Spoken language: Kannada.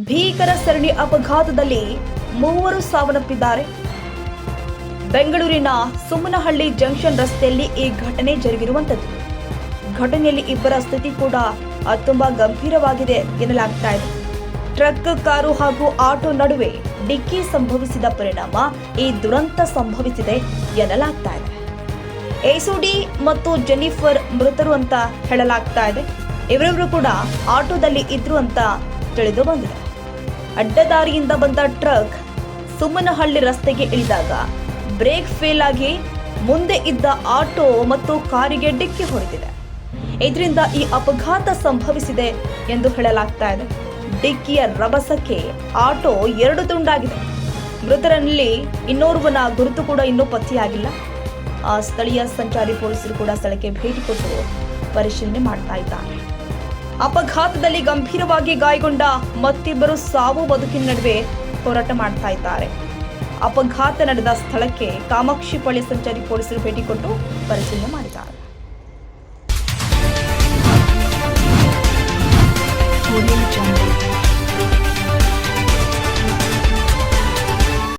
ಭೀಕರ ಸರಣಿ ಅಪಘಾತದಲ್ಲಿ ಮೂವರು ಸಾವನ್ನಪ್ಪಿದ್ದಾರೆ. ಬೆಂಗಳೂರಿನ ಸುಮ್ಮನಹಳ್ಳಿ ಜಂಕ್ಷನ್ ರಸ್ತೆಯಲ್ಲಿ ಈ ಘಟನೆ ಜರುಗಿರುವಂತದ್ದು. ಘಟನೆಯಲ್ಲಿ ಇಬ್ಬರ ಸ್ಥಿತಿ ಕೂಡ ತುಂಬಾ ಗಂಭೀರವಾಗಿದೆ ಎನ್ನಲಾಗ್ತಾ ಇದೆ. ಟ್ರಕ್, ಕಾರು ಹಾಗೂ ಆಟೋ ನಡುವೆ ಡಿಕ್ಕಿ ಸಂಭವಿಸಿದ ಪರಿಣಾಮ ಈ ದುರಂತ ಸಂಭವಿಸಿದೆ ಎನ್ನಲಾಗ್ತಾ ಇದೆ. ಏಸುಡಿ ಮತ್ತು ಜೆನಿಫರ್ ಮೃತರು ಅಂತ ಹೇಳಲಾಗ್ತಾ ಇದೆ. ಇವರಿಬ್ಬರು ಕೂಡ ಆಟೋದಲ್ಲಿ ಇದ್ರು ಅಂತ ತಿಳಿದು ಬಂದಿದೆ. ಅಡ್ಡದಾರಿಯಿಂದ ಬಂದ ಟ್ರಕ್ ಸುಮ್ಮನಹಳ್ಳಿ ರಸ್ತೆಗೆ ಇಳಿದಾಗ ಬ್ರೇಕ್ ಫೇಲ್ ಆಗಿ ಮುಂದೆ ಇದ್ದ ಆಟೋ ಮತ್ತು ಕಾರಿಗೆ ಡಿಕ್ಕಿ ಹೊಡೆದಿದೆ. ಇದರಿಂದ ಈ ಅಪಘಾತ ಸಂಭವಿಸಿದೆ ಎಂದು ಹೇಳಲಾಗ್ತಾ ಇದೆ. ಡಿಕ್ಕಿಯ ರಭಸಕ್ಕೆ ಆಟೋ ಎರಡು ತುಂಡಾಗಿದೆ. ಮೃತರಲ್ಲಿ ಇನ್ನೋರ್ವನ ಗುರುತು ಕೂಡ ಇನ್ನೂ ಪತ್ತೆಯಾಗಿಲ್ಲ. ಸ್ಥಳೀಯ ಸಂಚಾರಿ ಪೊಲೀಸರು ಕೂಡ ಸ್ಥಳಕ್ಕೆ ಭೇಟಿ ಕೊಟ್ಟು ಪರಿಶೀಲನೆ ಮಾಡ್ತಾ ಇದ್ದಾರೆ. ಅಪಘಾತದಲ್ಲಿ ಗಂಭೀರವಾಗಿ ಗಾಯಗೊಂಡ ಮತ್ತಿಬ್ಬರು ಸಾವು ಬದುಕಿನ ನಡುವೆ ಹೋರಾಟ ಮಾಡ್ತಾ ಇದ್ದಾರೆ. ಅಪಘಾತ ನಡೆದ ಸ್ಥಳಕ್ಕೆ ಕಾಮಾಕ್ಷಿ ಪಾಳ್ಯ ಸಂಚಾರಿ ಪೊಲೀಸರು ಭೇಟಿ ಕೊಟ್ಟು ಪರಿಶೀಲನೆ ಮಾಡಿದ್ದಾರೆ. Audio Jungle.